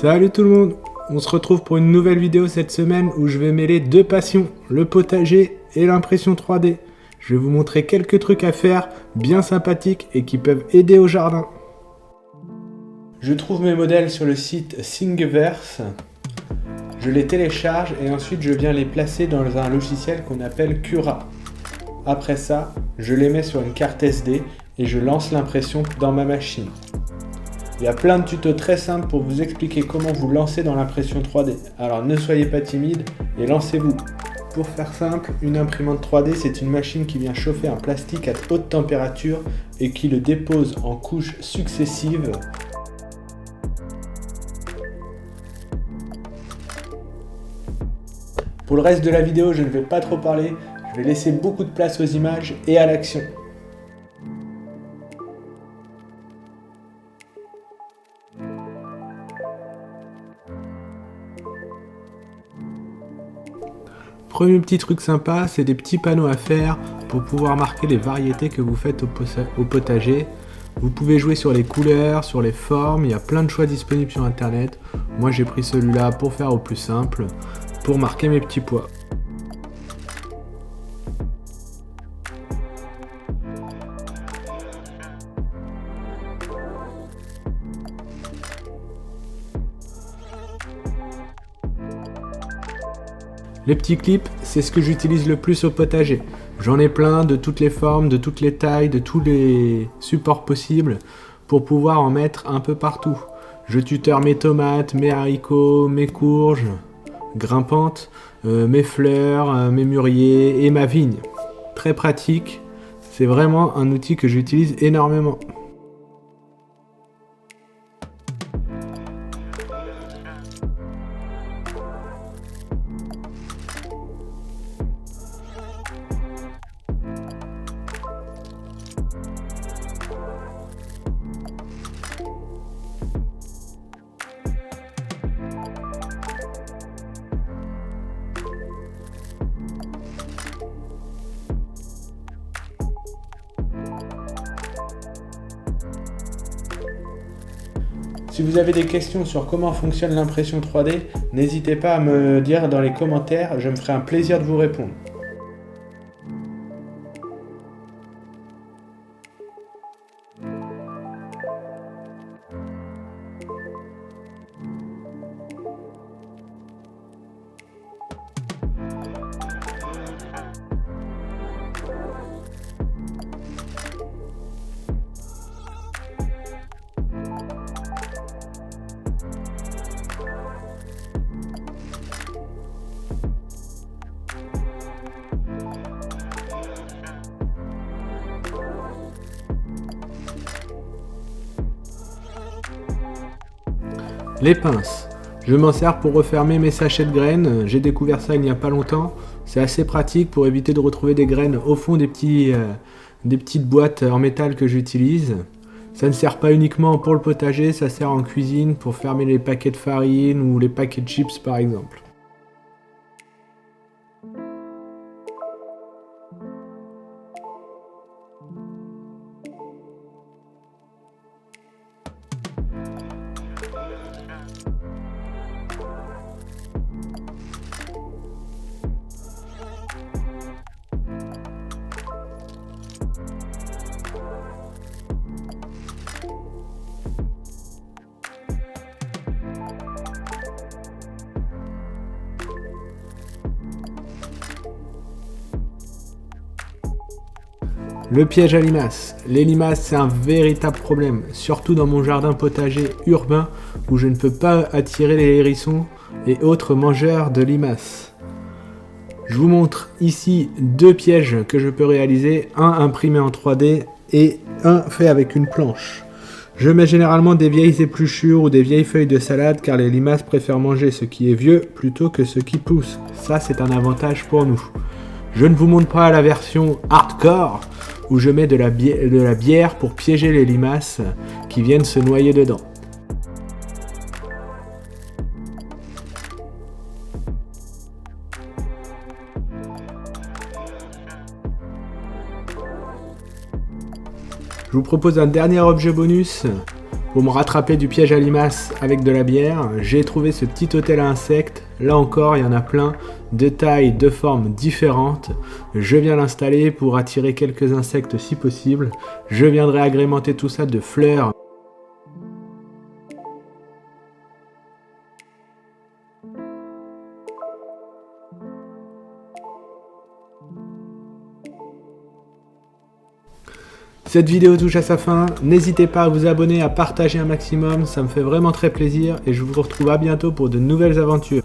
Salut tout le monde, on se retrouve pour une nouvelle vidéo cette semaine où je vais mêler deux passions, le potager et l'impression 3D. Je vais vous montrer quelques trucs à faire, bien sympathiques et qui peuvent aider au jardin. Je trouve mes modèles sur le site Thingiverse, je les télécharge et ensuite je viens les placer dans un logiciel qu'on appelle Cura. Après ça, je les mets sur une carte SD et je lance l'impression dans ma machine. Il y a plein de tutos très simples pour vous expliquer comment vous lancer dans l'impression 3D. Alors ne soyez pas timide et lancez-vous. Pour faire simple, une imprimante 3D c'est une machine qui vient chauffer un plastique à haute température et qui le dépose en couches successives. Pour le reste de la vidéo, je ne vais pas trop parler, je vais laisser beaucoup de place aux images et à l'action. Premier petit truc sympa, c'est des petits panneaux à faire pour pouvoir marquer les variétés que vous faites au potager. Vous pouvez jouer sur les couleurs, sur les formes, il y a plein de choix disponibles sur internet. Moi j'ai pris celui-là pour faire au plus simple, pour marquer mes petits pois. Les petits clips, c'est ce que j'utilise le plus au potager. J'en ai plein de toutes les formes, de toutes les tailles, de tous les supports possibles pour pouvoir en mettre un peu partout. Je tuteur mes tomates, mes haricots, mes courges grimpantes, mes fleurs, mes mûriers et ma vigne. Très pratique, c'est vraiment un outil que j'utilise énormément. Si vous avez des questions sur comment fonctionne l'impression 3D, n'hésitez pas à me dire dans les commentaires, je me ferai un plaisir de vous répondre. Les pinces. Je m'en sers pour refermer mes sachets de graines. J'ai découvert ça il n'y a pas longtemps. C'est assez pratique pour éviter de retrouver des graines au fond des petites boîtes en métal que j'utilise. Ça ne sert pas uniquement pour le potager, ça sert en cuisine pour fermer les paquets de farine ou les paquets de chips par exemple. Le piège à limaces. Les limaces, c'est un véritable problème, surtout dans mon jardin potager urbain où je ne peux pas attirer les hérissons et autres mangeurs de limaces. Je vous montre ici deux pièges que je peux réaliser, un imprimé en 3D et un fait avec une planche. Je mets généralement des vieilles épluchures ou des vieilles feuilles de salade car les limaces préfèrent manger ce qui est vieux plutôt que ce qui pousse. Ça, c'est un avantage pour nous. Je ne vous montre pas la version hardcore où je mets de la bière pour piéger les limaces qui viennent se noyer dedans. Je vous propose un dernier objet bonus Pour me rattraper du piège à limaces avec de la bière, j'ai trouvé ce petit hôtel à insectes. Là encore, il y en a plein, de tailles, de formes différentes. Je viens l'installer pour attirer quelques insectes si possible. Je viendrai agrémenter tout ça de fleurs. Cette vidéo touche à sa fin, n'hésitez pas à vous abonner, à partager un maximum, ça me fait vraiment très plaisir et je vous retrouve à bientôt pour de nouvelles aventures.